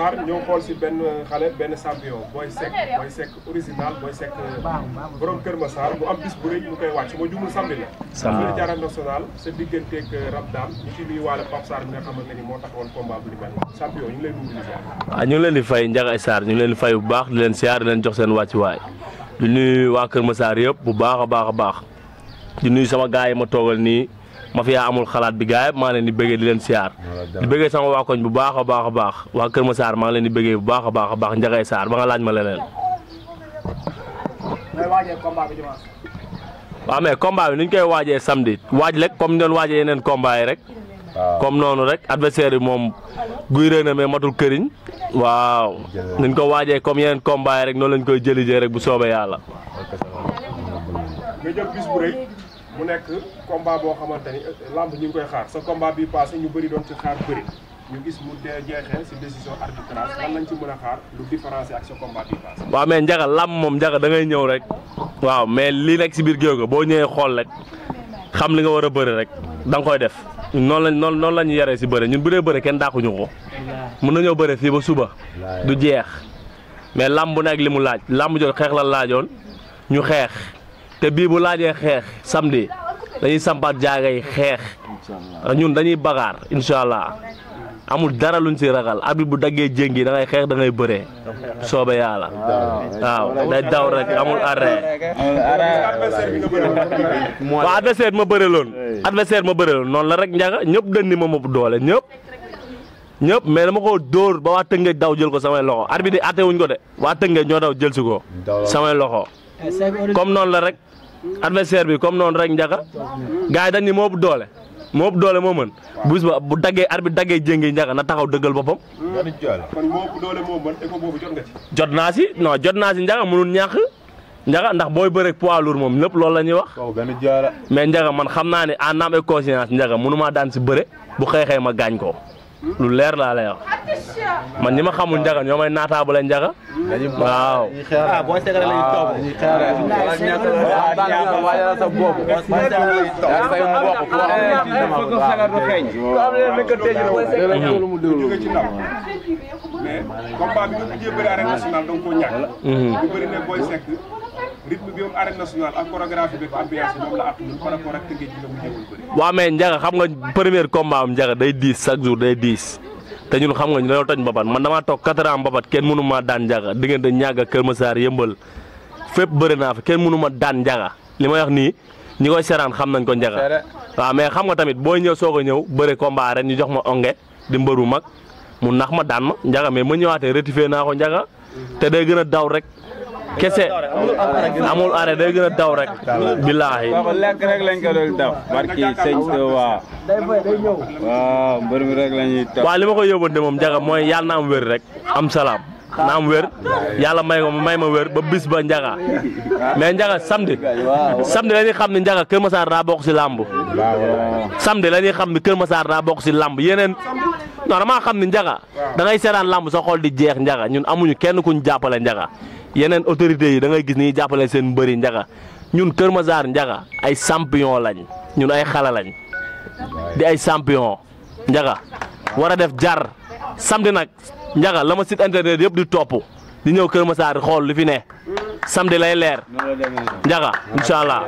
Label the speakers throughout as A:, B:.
A: Massar ñoo xool si benn xale benn champion Boy Seck original Boy Seck borom Kër Massar bu am bis bu rëy ñu koy wàcc ma jumul samedi la fii ci Arène Nationale sa digganteeg Ramdan ñu ci nuyu waale Pape Sarr mi nga xamante ni moo taxawoon combat bu ni mel champion ñu ngi lay dugg di ziar.
B: waaw ñu ngi leen di fay Ndiaga Sarr ñu ngi leen di fay bu baax di leen siyaar di leen jox seen wàccuwaay di nuyu waa Kër Massar yëpp bu baax a baax di nuyu sama gars yi ma toogal nii ma fi yaa amul xalaat bi gars yi maa leen di bëggee di leen siyaar di bëggee sama waa koñ bu baax a baax waa Kër Massar maa ngi leen di bëggee bu baax a baax Ndiaga Sarr ba nga laaj ma leneen. waaw mais combat bi ni ñu koy waajee samedi waaj rek comme ni doon waajee yeneen combat yi rek. comme noonu rek adversaire bi moom guy rëy na mais matul këriñ. waaw ni ñu ko waajee comme yeneen combat yi rek noonu lañ koy jëlijee rek bu soobee yàlla.
A: nga jël bis bu rëy mu nekk combat boo xamante ni lamb ñu ngi koy xaar sa combat bi passé ñu bëri doon ci xaar bëri ñu gis mu jeexee si décision arbitrage lan lañ ci mën a xaar lu différencier ak sa combat bi passé.
B: waaw mais Ndiaga lamb moom Ndiaga da ngay ñëw rek. waaw mais lii nekk si biir géew ga boo ñëwee xool rek xam li nga war a bëri rek da nga koy def noonu la ñu yaree si bëri ñun bu dee bëri kenn daakuñu ko. mën nañoo bëri fii ba suba du jeex mais lamb bu nekk li mu laaj lamb jot xeex la laajoon ñu xeex. te bii bu laajee xeex samedi dañuy sampaat jaagay xeex ñun dañuy bagaar incha allah amul dara luñ si ragal arbitre bu daggee jéngi da ngay xeex da ngay bëree soobe yàlla waaw day daw rek amul arrêt. waaw adversaire ma bëre loon noonu la rek Ndiaga ñëpp dañ ni ma mopp doole ñëpp mais dama ko dóor ba waa Tëngéej daw jël ko samay loxo arbitre di atte wuñ ko de waa Tëngéej ñoo daw jël si ko samay loxo comme noonu la rek. adversaire bi comme noonu rek Ndiaga gars yi dañ ni moo ëpp doole moo mën bu bis ba bu daggee arbitre daggee jéngi Ndiaga na taxaw dëggal boppam.
A: kon moo ëpp doole moo mën écho boobu jot nga ci.
B: jot naa si Ndiaga mënul ñàkk Ndiaga ndax booy bëreeg poids lourd moom lépp loolu la ñuy wax. mais Ndiaga man xam naa ne en âme et conscience Ndiaga mënumaa daan si bëre bu xeexee ma gaañ ko lu leer laa lay wax man ñi ma xamul Ndiaga ñoo may naataabale Ndiaga. waaw.
C: boo seetlee lañuy toog dañuy
A: mais combat bi nga mujjee bëri arène nationale da nga koo ñàkk. bu bëri ne Boy Seck rythme bi moom arène nationale ak chorégraphie bi ak ambiance bi moom la attanul par rapport ak tënkee ji nga mujjee woon bëri.
B: waaw mais Ndiaga xam nga premier combat am Ndiaga day diis chaque jour day diis. te ñun xam nga ñu dañoo toj mbapat man damaa toog 4 ans mbapat kenn mënu ma daan Ndiaga diggante ñàgg Kër Massar yëmbal fépp bëri naa fa kenn mënu ma daan Ndiaga li ma wax nii ñi koy seraan xam nañ ko Ndiaga waaw mais xam nga tamit booy ñëw soog a ñëw bëri combat ren ñu jox ma onge di mbëru mag mu nax ma daan ma Ndiaga mais ma ñëwaatee rectifié naa ko Ndiaga te day gën a daw rek kese amul arrêt day gën a daw rek billaahi
C: lekk rek lañ ko doon def barki sëñ waaw mbër mi rek lañuy topp
B: waaw li ma koy yóbbante moom Ndiaga mooy yàlla na am wér rek am salaam na am wér yàlla may ma wér ba bis ba Ndiaga mais Ndiaga samedi la ñuy xam ne Ndiaga Kër Massar daa bokk si làmb samedi la ñuy xam ne Kër Massar daa bokk si làmb yeneen non damaa xam ne Ndiaga da ngay seetaan làmb sa xol di jeex Ndiaga ñun amuñu kenn kuñ jàppale Ndiaga yeneen autorités yi da ngay gis ni jàppale seen mbëri Ndiaga ñun Kër Massar Ndiaga ay champion lañ ñun ay xale lañ di ay champion Ndiaga war a def jar samedi nag Ndiaga la ma site internet yëpp di topp di ñëw Kër Massar xool li fi ne samedi lay leer Ndiaga incha allah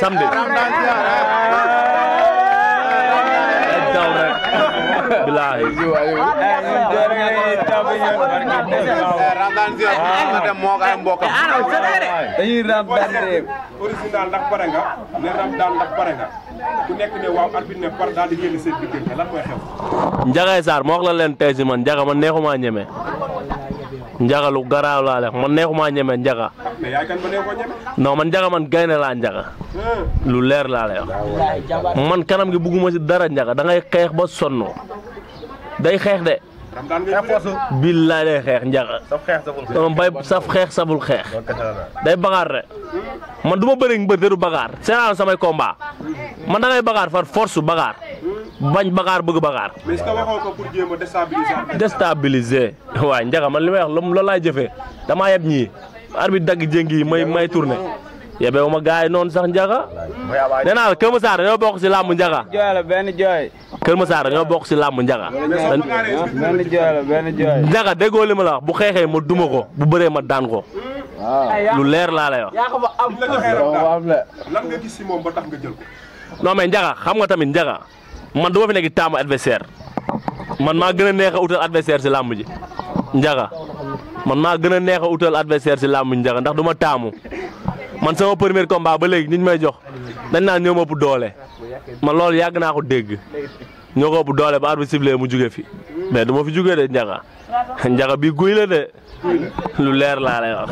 B: samedi daw rek bilaahi
C: dañuy ram daan
A: original ndax pare nga ne ram daan ndax pare nga ku nekk ne waaw arbitre ne par daal di génn seen diggante lan mooy xew.
B: Ndiaga Sarr moo wax la leen tey si man Ndiaga man neexumaa ñeme Ndiaga lu garaaw laa leex man neexumaa ñeme Ndiaga.
A: mais yaay kan ba neexoo ñeme.
B: non man Ndiaga man gaynde laa Ndiaga lu leer laa lay wax man kanam gi bugguma si dara Ndiaga da ngay xeex ba sonn day xeex de. billaay day xeex Ndiaga bay saf xeex sabul xeex day bagaar de man du ma bëri mbër te du bagaar seetaan samay combat man da ngay bagaar far force bagaar bañ bagaar bëgg bagaar.
A: mais est-ce que waxoo ko pour jéem a déstabiliser.
B: déstabiliser waaye Ndiaga man li may wax loolu laay jëfee damaa yeb ñii arbitre dagg jéngi yi may tourné yebewu ma gars yi noonu sax njaga nee naa la Kër Massar dañoo bokk si làmb njaga
C: jooy la benn jooy.
B: Kër Massar dañoo bokk si làmb njaga
C: benn jooy la benn jooy.
B: njaga déggoo li ma la wax bu xeexee ma duma ko bu bëree ma daan ko lu leer laa lay wax
A: lan nga gis si moom ba tax nga jël ko.
B: non mais njaga xam nga tamit njaga man du ma fi nekk taamu adversaire man maa gën a neex a utal adversaire si làmb ji njaga man maa gën a neex a utal adversaire si làmb ji njaga ndax du ma taamu man sama premier combat ba léegi nit may jox dañ naan ñoo ma ëpp doole man loolu yàgg naa ko dégg ñoo ko ëpp doole ba arbitre sifflé mu jóge fi mais du ma fi jógee de njaga njaga bii guy la de lu leer laa lay wax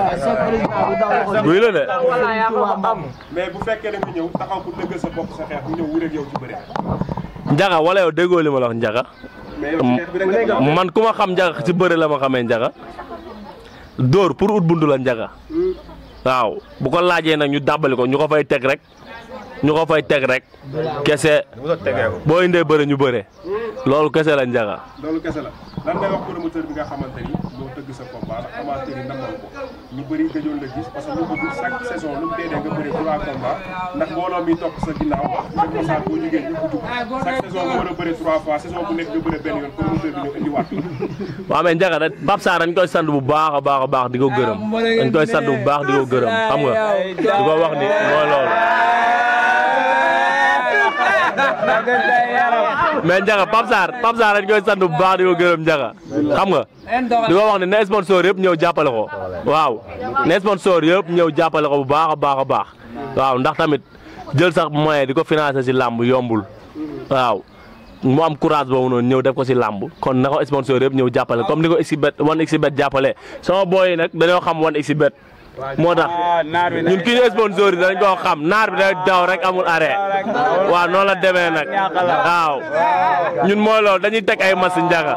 B: guy la de.
A: mais bu fekkee da nga ñëw taxaw pour dëggal sa bopp sa xeex bu ñëw wuuteeg yow ci bëre.
B: njaga wala yow déggoo li ma la wax njaga man ku ma xam njaga ci bëre la ma xamee njaga dóor pour ut buntu la njaga waaw bu ko laajee nag ñu dàbbali ko ñu ko fay teg rek kese boo indee bëre ñu bëre loolu kese la njaga.
A: loolu kese la lan ngay wax promoteur bi nga xamante ni moo tëgg sa combat ndax amateur yi namoon ko ñu bëri gëjoon la gis parce que ñu bëgg chaque saison lu mu dee nga bëri 3 combats ndax mbooloo mi topp sa ginnaaw Kër Massar boo jógee ñu dugg chaque saison nga war a bëri 3 fois saison bu nekk nga bëri benn yoon promoteur bi ñëw indiwaat.
B: waaw mais njaga Pape Sarr dañ koy sant bu baax a baax di ko gërëm dañ koy sant bu baax di ko gërëm xam nga di ko wax ni mooy loolu. mais njaga Pape Sarr dañ koy sant bu baax di ko gërëm njaga xam nga di ko wax ne na sponsor yëpp ñëw jàppale ko waaw na sponsor yëpp ñëw jàppale ko bu baax a baax waaw ndax tamit jël sax moyen di ko financer si làmb yombul waaw mu am courage boobu noonu ñëw def ko si làmb kon na ko sponsor yëpp ñëw jàppale comme ni ko Xbet 1xBet jàppale sama boy yi nag dañoo xam 1xBet moo tax ñun kii ñu sponsor yi dañ koo xam naar bi day daw rek amul arrêt waaw noonu la demee nag waaw ñun mooy loolu dañuy teg ay mas njaga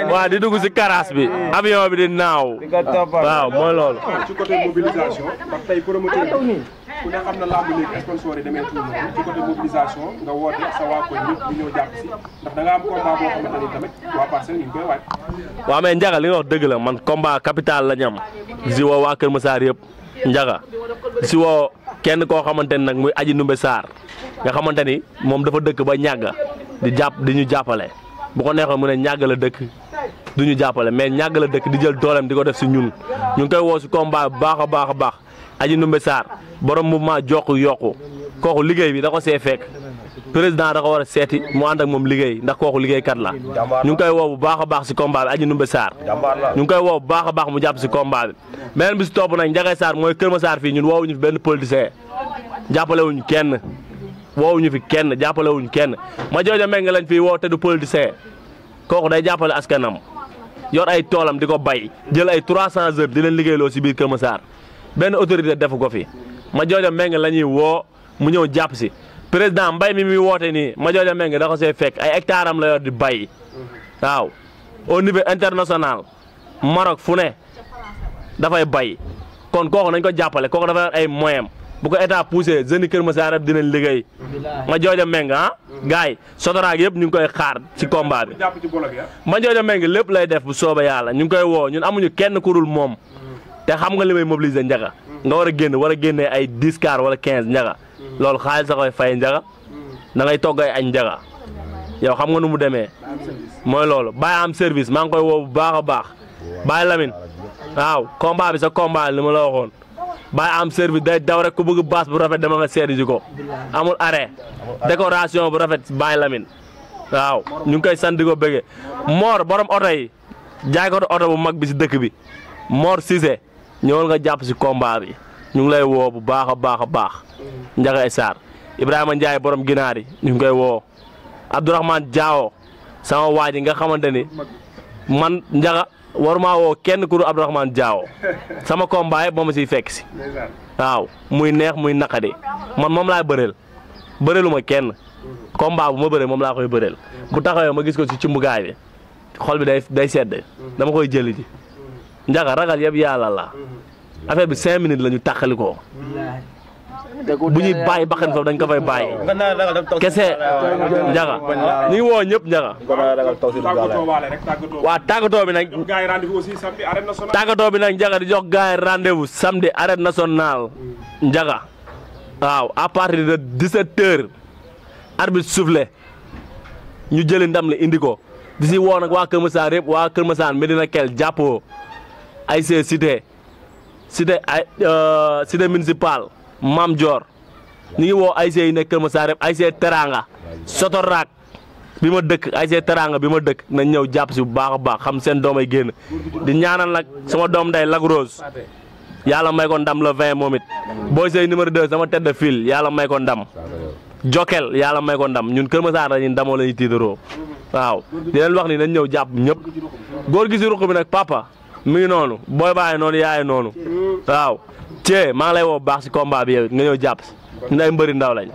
B: waaw di dugg si karaas bi avion bi di naaw waaw mooy loolu.
A: ci côté mobilisation ndax tey promoteur bi ku ne xam na làmb léegi sponsor yi demee tuuti noonu ci côté mobilisation nga woote sa waa koñ ñëpp ñu ñëw jàpp si ndax da nga am combat boo xamante ni tamit waa Parcelles ñu ngi koy waaj.
B: waaw mais njaga li nga wax dëgg la man combat capital la ñam si woo waa Kër Massar yëpp njaga si woo kenn koo xamante ni nag muy Aji Numbe Sarr nga xamante ni moom dafa dëkk ba ñàgga di ñu jàppale bu ko neexoon mu ne ñàgg la dëkk du ñu jàppale mais ñàgg la dëkk di jël dooleem di ko def si ñun ñu ngi koy woo si combat bu baax a baax Aji Numbe Sarr borom mouvement jokk yokku kooku liggéey bi da ko see fekk président da ko war a seeti mu ànd ak moom liggéey ndax kooku liggéeykat la ñu ngi koy woo bu baax a baax si combat bi Aji Numbe Sarr ñu ngi koy woo bu baax a baax mu jàpp si combat bi beneen bi si topp nag Ndiaga Sarr mooy Kër Massar fii ñun woowuñu fi benn politicien jàppalewuñu kenn woowuñu fi kenn jàppalewuñu kenn ma jooja meng lañ fii woo te du politicien kooku day jàppale askanam yor ay toolam di ko bay jël ay 300 heures di leen liggéeyloo si biir Kër Massar benn autorité defu ko fi ma jooja meng la ñuy woo mu ñëw jàpp si président mbay mi muy woote nii ma jooja meng da ko see fekk ay hectares am la yor di bay waaw au niveau international Maroc fu ne dafay bay kon kooku nañ ko jàppale kooku dafa yor ay moyens bu ko état poussé jeunes yi Kër Massar yëpp dinañ liggéey ma jooja meng gars yi sotoraag yëpp ñu ngi koy xaar ci combat bi ma jooja meng lépp lay def bu sooba yàlla ñu ngi koy woo ñun amuñu kenn ku dul moom te xam nga li may mobiliser njaga nga war a génnee ay 10 car wala 15 njaga loolu xaalis sa koy fay njaga da ngay togg ay añ njaga yow xam nga nu mu demee mooy loolu bàyyi am service maa ngi koy woo bu baax a baax bàyyi Lamine waaw combat bi sa combat li ma la waxoon bàyyi am service day daw rek ku bëgg baas bu rafet dama nga seeti ji ko amul arrêt décoration bu rafet bàyyi Lamine waaw ñu ngi koy sant di ko bëggee Mor borom oto yi jaay ko oto bu mag bi si dëkk bi Mor Cissé ñëwal nga jàpp si combat bi ñu ngi lay woo bu baax a baax Ndiaga Sarr Ibrahima Ndiaye borom ginaar yi ñu ngi koy woo Abdourahmane Diawo sama waa ji nga xamante ni man Ndiaga waruma woo kenn ku dul Abdourahmane Diawo sama combat yëpp moom siy fekk si waaw muy neex muy naqadi man moom laay bëreelu ma kenn combat bu ma bëree moom laa koy bëreel bu taxawee ma gis ko si cumbugaay bi xol bi day sedd dama koy jëli ji Ndiaga ragal yëpp yàlla la affaire bi 5 minutes la ñu tàqali ko bu ñuy bàyyi bakkan foofu dañ ko fay bàyyi kese Ndiaga ñu ngi woo ñëpp Ndiaga waaw tàggatoo bi nag Ndiaga di jox gars yi rendez-vous samedi arène nationale Ndiaga waaw à partir de 17h arbitre soufflé ñu jëli ndam li indi ko di si woo nag waa Kër Massar yëpp waa Kër Massar Medina Kell jàppoo ay cité ay cité municipal Mam Dior ñu ngi woo ay yi nekk Kër Massar yëpp ay Teranga Sotorak bi ma dëkk ay Teranga bi ma dëkk nañ ñëw jàpp si bu baax a baax xam seen doom ay génn di ñaanal nag sama doom day Lac Rose yàlla may ko ndam le 20 moom it Boy Seye numéro 2 sama tête de file yàlla may ko ndam Jokel yàlla may ko ndam ñun Kër Massar la ñuy ndamoo la ñuy tiitaroo waaw di leen wax ni nañ ñëw jàpp ñëpp góor gi si ruq bi nag papa mi ngi noonu booy bàyyi noonu yaay noonu waaw Thie maa ngi lay woo baax si combat bi yow nga ñëw jàpp si ñu ay mbëri ndaw lañ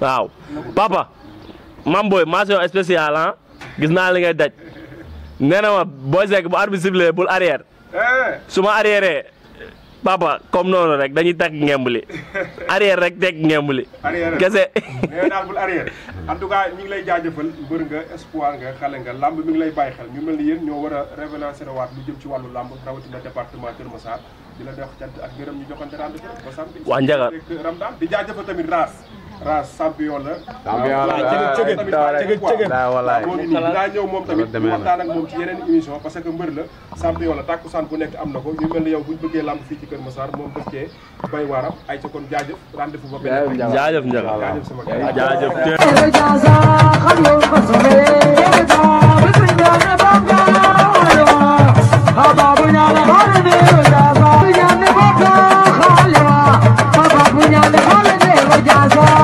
B: waaw papa mam booy mention spéciale ah gis naa li ngay daj nee na ma Boy Seck bu arbitre sifflé bul arrière su ma arrière papa comme noonu rek dañuy teg ngemb li arrière rek teg ngemb li kese
A: nee daal bul arrière en tout cas ñu ngi lay jaajëfal mbër nga espoir nga xale nga lamb mi ngi lay bàyyi xel ñu mel ni yéen ñoo war a révéler waat lu jëm ci wàllu lamb rawatina département Kër Massar di la def cant ak gërëm ñu joxante rendez-vous ba samedi
B: waa Ndiaga
A: Ramdan di jaajëfal tamit Raas champion la.
C: champion la
A: daa ñëw moom tamit waxtaan ak moom ci yeneen émission parce que mbër la champion la tàkkusaan bu nekk am na ko ñu mel ni yow buñ bëggee lamb fii ci Kër Massar moom daf cee bay waaram ay ca kon jaajëf rendez-vous ba benn
B: jaajëf Ndiaga
A: jaajëf sama gars
B: jaajëf
D: Jaza